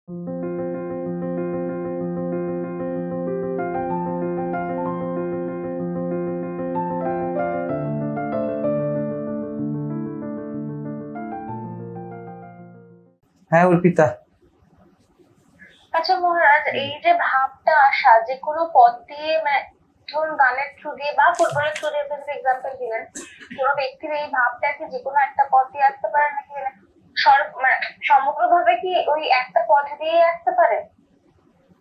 হ্যাঁ অর্পিতা। আচ্ছা মহারাজ, এই যে ভাবটা আসা যে কোনো পথ দিয়ে, মানে ধরুন গানের থ্রু দিয়ে বা ফুটবলের থ্রু দিয়ে, এক্সাম্পল দিলেন, কোনো ব্যক্তির এই ভাবটা কি যে কোনো একটা পথ দিয়ে আসতে পারে নাকি, মানে সমগ্রভাবে কি ওই একটা পথ দিয়ে আসতে পারে?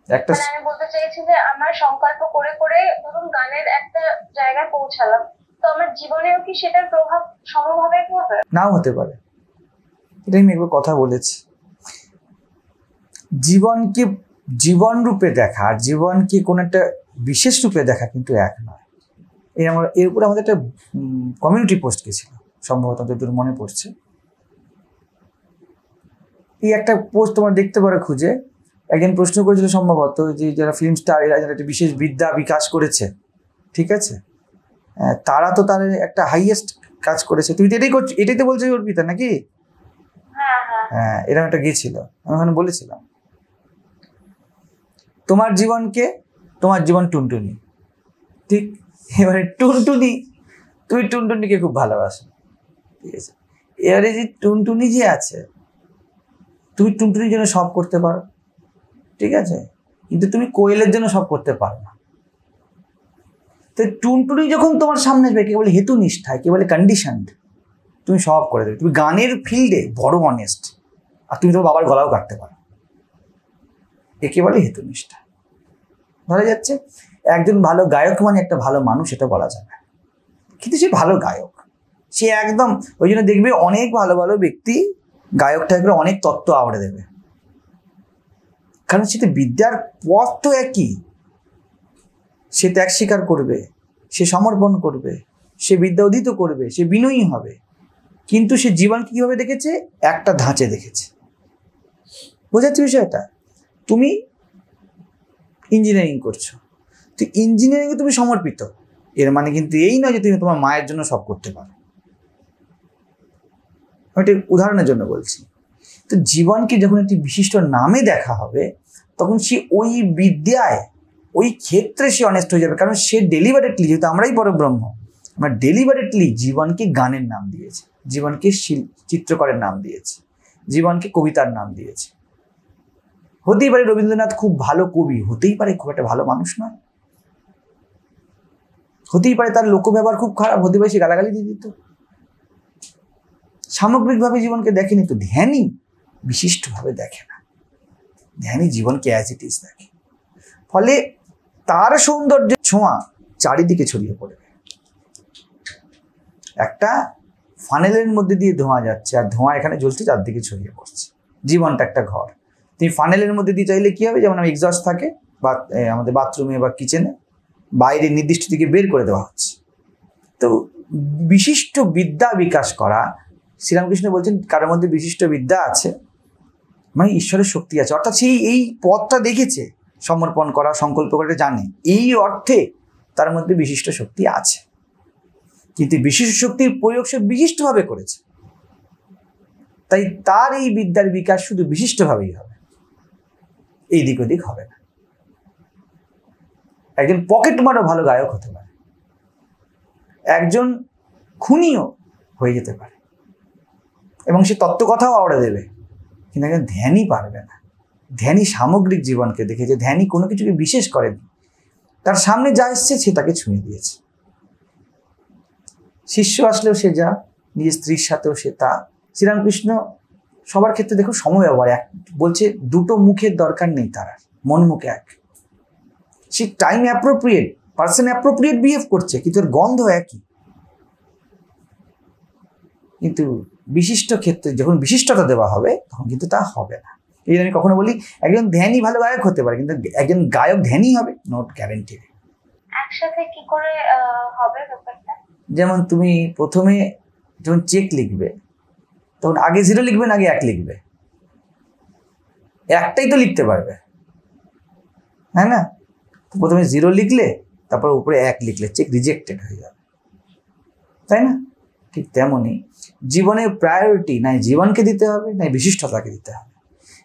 মানে আমি বলতে চাইছি যে আমার সংকল্প করে করে ধরুন গানের একটা জায়গায় পৌঁছালাম, তো আমার জীবনেও কি সেটার প্রভাব সমভাবে পড়বে? নাও হতে পারে, এটাই আমি একবার কথা বলেছি। জীবনকে জীবন রূপে দেখা আর জীবনকে কোন একটা বিশেষ রূপে দেখা কিন্তু এক নয়। এর উপরে আমাদের একটা কমিউনিটি পোস্ট গেছিল, সম্ভবত যতদূর মনে পড়ছে। এই একটা পোস্ট তোমার দেখতে পারো খুঁজে, একজন প্রশ্ন করেছিল সম্ভবত যে যারা ফিল্ম স্টার, এরা যারা একটা বিশেষ বিদ্যা বিকাশ করেছে, ঠিক আছে, তারা তো তাদের একটা হাইয়েস্ট কাজ করেছে। তুমি তো এটাই তো বলছো অর্পিতা নাকি? হ্যাঁ, এরকম একটা গিয়েছিল, আমি ওখানে বলেছিলাম তোমার জীবন টুনটুনি, ঠিক? এবারে টুনটুনি, তুমি টুনটুনিকে খুব ভালোবাসো, ঠিক আছে, এবারে যে টুনটুনি যে আছে, তুমি টুনটুনির জন্য সব করতে পারো, ঠিক আছে, কিন্তু তুমি কোয়েলের জন্য সব করতে পারো না। তো টুনটুনি যখন তোমার সামনে আসবে, কে বলে হেতু নিষ্ঠায়, কে বলে কন্ডিশনড, তুমি সব করে দেবে। তুমি গানের ফিল্ডে বড় অনেস্ট, আর তুমি তোমার বাবার গলাও কাটতে পারো, একে বলে হেতু নিষ্ঠা। ধরা যাচ্ছে একজন ভালো গায়ক মানে একটা ভালো মানুষ, এটা বলা যাবে, কিন্তু সে ভালো গায়ক, সে একদম, ওই জন্য দেখবে অনেক ভালো ভালো ব্যক্তি গায়ক টাইপের অনেক তত্ত্ব আওড়ে দেবে, কারণ সেটা বিদ্যার পথ তো একই। সে ত্যাগ স্বীকার করবে, সে সমর্পণ করবে, সে বিদ্যা উদিত করবে, সে বিনয়ী হবে, কিন্তু সে জীবনকে কিভাবে দেখেছে? একটা ধাঁচে দেখেছে। বোঝাচ্ছে বিষয়টা? তুমি ইঞ্জিনিয়ারিং করছো, তো ইঞ্জিনিয়ারিংয়ে তুমি সমর্পিত, এর মানে কিন্তু এই নয় যে তুমি তোমার মায়ের জন্য সব করতে পারো। আমি একটা উদাহরণের জন্য বলছি। তো জীবনকে যখন একটি বিশিষ্ট নামে দেখা হবে, তখন সে ওই বিদ্যায়, ওই ক্ষেত্রে সে অনেস্ট হয়ে যাবে, কারণ সে ডেলিভারেটলি, যেহেতু আমরাই পরব্রহ্ম, আমরা ডেলিভারেটলি জীবনকে গানের নাম দিয়েছে, জীবনকে চিত্রকরের নাম দিয়েছে, জীবনকে কবিতার নাম দিয়েছে। হতেই পারে রবীন্দ্রনাথ খুব ভালো কবি, হতেই পারে খুব একটা ভালো মানুষ নয়, হতেই পারে তার লোক ব্যবহার খুব খারাপ, হতে পারে সে গালাগালি দিয়ে দিত। সামগ্রিকভাবে জীবনকে দেখেনি। তো ধ্যানই বিশিষ্টভাবে দেখে না, ধ্যানই জীবনকে অ্যাজ ইট ইজ দেখে। ফলে তার সৌন্দর্যের ছোঁয়া চারিদিকে ছড়িয়ে পড়বে। একটা ফানেলের মধ্যে দিয়ে ধোঁয়া যাচ্ছে, আর ধোঁয়া এখানে জ্বলছে, চারদিকে ছড়িয়ে পড়ছে। জীবনটা একটা ঘর, তুমি ফানেলের মধ্যে দিয়ে চাইলে কি হবে? যেমন এক্সস্ট থাকে বা আমাদের বাথরুমে বা কিচেনে, বাইরে নির্দিষ্ট দিকে বের করে দেওয়া হচ্ছে। তো বিশিষ্ট বিদ্যা বিকাশ করা, শ্রীরামকৃষ্ণ বলছেন কারোর মধ্যে বিশিষ্ট বিদ্যা আছে মানে ঈশ্বরের শক্তি আছে, অর্থাৎ সেই এই পথটা দেখেছে, সমর্পণ করা, সংকল্প করে জানে, এই অর্থে তার মধ্যে বিশিষ্ট শক্তি আছে। কিন্তু বিশিষ্ট শক্তির প্রয়োগ সে বিশিষ্টভাবে করেছে, তাই তার এই বিদ্যার বিকাশ শুধু বিশিষ্টভাবেই হবে, এই দিক ওদিক হবে না। একজন পকেট মারও ভালো গায়ক হতে পারে, একজন খুনিও হয়ে যেতে পারে, এবং সে তত্ত্বকথাও আওড়ে দেবে, কিন্তু একজন ধ্যানই পারবে না। ধ্যানই সামগ্রিক জীবনকে দেখেছে, ধ্যানই কোনো কিছুকে বিশেষ করেনি, তার সামনে যা এসছে সে তাকে ছুঁয়ে দিয়েছে। শিষ্য আসলেও সে যা, নিজের স্ত্রীর সাথেও সে তা। শ্রীরামকৃষ্ণ সবার ক্ষেত্রে দেখো সমব্যবহার, এক বলছে দুটো মুখের দরকার নেই, তার মন মুখ এক। সে time appropriate, person appropriate behave করছে, কিন্তু এর গন্ধ একই। কিন্তু বিশিষ্ট ক্ষেত্রে যখন বিশিষ্টতা দেওয়া হবে, তখন কিন্তু তা হবে না। এই আমি কখনো বলি একজন ধ্যানই ভালো গায়ক হতে পারে, কিন্তু একজন গায়ক ধ্যানই হবে নট গ্যারেন্টেড। একসাথে কি করে হবে ব্যাপারটা? যেমন তুমি প্রথমে যখন চেক লিখবে, তখন আগে 0 লিখবে না আগে 1 লিখবে? একটাই তো লিখতে পারবে, হ্যাঁ না? প্রথমে 0 লিখলে, তারপর উপরে 1 লিখলে, চেক রিজেক্টেড হয়ে যাবে, তাই না? ঠিক তেমনই জীবনের প্রায়োরিটি নাই জীবনকে দিতে হবে, নাই বিশিষ্টতাকে দিতে হবে।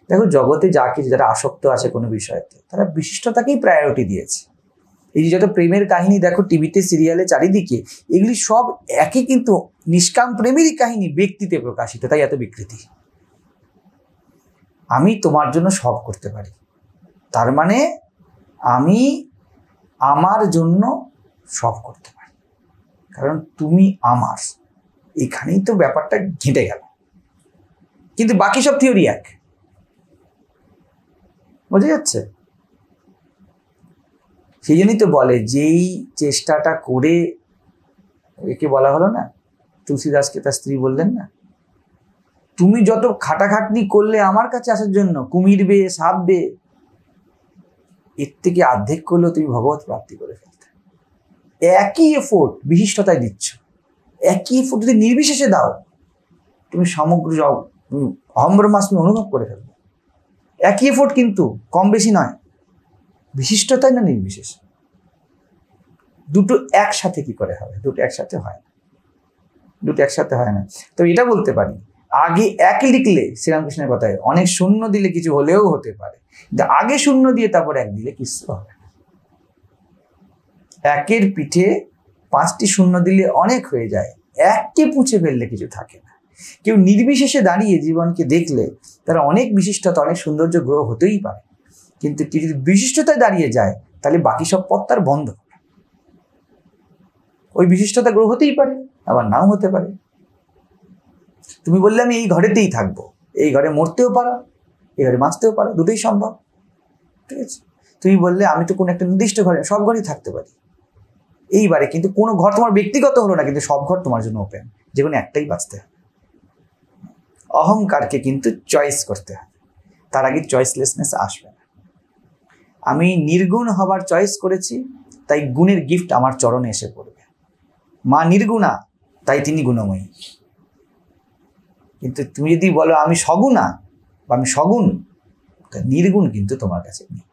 দেখো জগতে যা কিছু যারা আসক্ত আছে কোনো বিষয়তে তারা বিশিষ্টতাকেই প্রায়োরিটি দিয়েছে। এই যে যত প্রেমের কাহিনী দেখো টিভিতে সিরিয়ালে চারিদিকে, এগুলি সব একই কিন্তু নিষ্কাম প্রেমেরই কাহিনী ব্যক্তিতে প্রকাশিত, তাই এত বিকৃতি। আমি তোমার জন্য সব করতে পারি, তার মানে আমি আমার জন্য সব করতে পারি, কারণ তুমি আমার। এখানেই তো ব্যাপারটা ঘেঁটে গেল। কিন্তু বাকি সব থিওরি এক, বোঝা যাচ্ছে? সেই জন্যই তো বলে যেই চেষ্টাটা করে, একে বলা হলো না, তুলসীদাসকে তার স্ত্রী বললেন না, তুমি যত খাটাখাটনি করলে আমার কাছে আসার জন্য, কুমিরবে সাপবে, এর থেকে অর্ধেক করলেও তুমি ভগবত প্রাপ্তি করে ফেলতে। একই এফোর্ট বিশিষ্টতায় দিচ্ছ, একই এফোর্ট যদি নির্বিশেষে দাও, তুমি সমগ্র অহম ব্রহ্মাস্মি অনুভব করে ফেলবে। একই এফোর্ট কিন্তু কম বেশি নয়, বিশিষ্টতায় না নির্বিশেষে। দুটো একসাথে কি করে হবে? দুটো একসাথে হয় না, দুটো একসাথে হয় না। তো এটা বলতে পারি, আগে এক লিখলে শ্রীরামকৃষ্ণের কথায় অনেক শূন্য দিলে কিছু হলেও হতে পারে, কিন্তু আগে শূন্য দিয়ে তারপর এক দিলে কিছু হবে না। একের পিঠে 5টি শূন্য দিলে অনেক হয়ে যায়, এককে পুঁছে ফেললে কিছু থাকে না। কেউ নির্বিশেষে দাঁড়িয়ে জীবনকে দেখলে তারা অনেক বিশিষ্টতা, অনেক সৌন্দর্য গ্রহ হতেই পারে, কিন্তু কেউ যদি বিশিষ্টতায় দাঁড়িয়ে যায় তাহলে বাকি সব পথ তার বন্ধ। ওই বিশিষ্টতা গ্রহ হতেই পারে, আবার নাও হতে পারে। তুমি বললে আমি এই ঘরেতেই থাকবো, এই ঘরে মরতেও পারো, এই ঘরে বাঁচতেও পারো, দুটোই সম্ভব। ঠিক আছে? তুমি বললে আমি তো কোনো একটা নির্দিষ্ট ঘরে, সব ঘরেই থাকতে পারি। এইবারে কিন্তু কোনো ঘর তোমার ব্যক্তিগত হলো না, কিন্তু সব ঘর তোমার জন্য ওপেন, যে কোনো একটাই বাঁচতে হবে। অহংকারকে কিন্তু চয়েস করতে হবে, তার আগে চয়েসলেসনেস আসবে না। আমি নির্গুণ হবার চয়েস করেছি, তাই গুণের গিফট আমার চরণে এসে পড়বে। মা নির্গুণা, তাই তিনি গুণময়ী। কিন্তু তুমি যদি বলো আমি সগুণা বা আমি সগুণ, নির্গুণ কিন্তু তোমার কাছে নেই।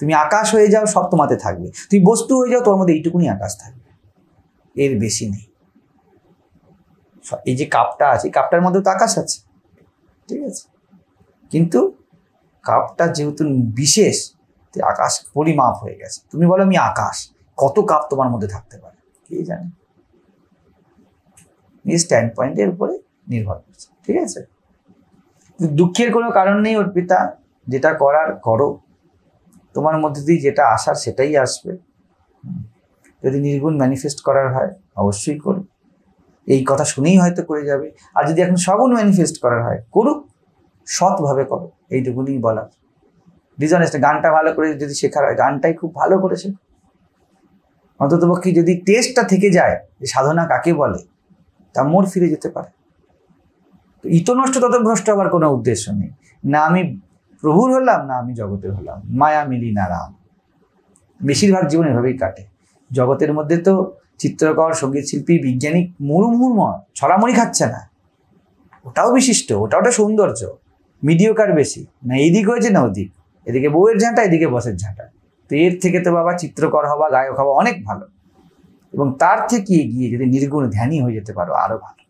তুমি আকাশ হয়ে যাও, সব তোমাতে থাকবে। তুমি বস্তু হয়ে যাও, তোর মধ্যে এইটুকুনি আকাশ থাকবে, এর বেশি নেই। এই যে কাপটা আছে, কাপটার মধ্যে তো আকাশ আছে, ঠিক আছে, কিন্তু কাপটা যেহেতু বিশেষ, আকাশ পরিমাপ হয়ে গেছে। তুমি বলো আমি আকাশ, কত কাপ তোমার মধ্যে থাকতে পারে কে জানে? নিজের স্ট্যান্ড পয়েন্টের উপরে নির্ভর করছে। ঠিক আছে? দুঃখের কোনো কারণ নেই অর্পিতা, যেটা করার করো, তোমার মধ্যে দিয়ে যেটা আসার সেটাই আসবে। যদি নির্গুণ ম্যানিফেস্ট করার হয় অবশ্যই করো, এই কথা শুনেই হয়তো করে যাবে। আর যদি এখন সগুণ ম্যানিফেস্ট করার হয় করুক, সৎভাবে করো, এইটুকুনি বলার। ডিজনেস্ট গানটা ভালো করে যদি শেখার হয়, গানটাই খুব ভালো করে শেখো। অন্ততপক্ষে যদি টেস্টটা থেকে যায় যে সাধনা কাকে বলে, তা মোড় ফিরে যেতে পারে। তো ইতো নষ্ট তত ভ্রষ্ট হবার কোনো উদ্দেশ্য নেই। না আমি প্রভুর হলাম, না আমি জগতের হলাম, মায়া মিলি না রাম। বেশিরভাগ জীবন এভাবেই কাটে। জগতের মধ্যে তো চিত্রকর, সঙ্গীত শিল্পী, বিজ্ঞানী মুড়মুড় ছড়ামড়ি খাচ্ছে না, ওটাও বিশিষ্ট, ওটা সৌন্দর্য। মিডিওকার বেশি না, এদিক হয়েছে না ওদিক, এদিকে বউয়ের ঝাঁটা, এদিকে বসের ঝাঁটা। তো এর থেকে তো বাবা চিত্রকর হওয়া, গায়ক হওয়া অনেক ভালো, এবং তার থেকে এগিয়ে যদি নির্গুণ ধ্যানী হয়ে যেতে পারো আরো ভালো।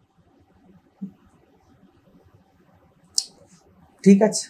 ঠিক আছে।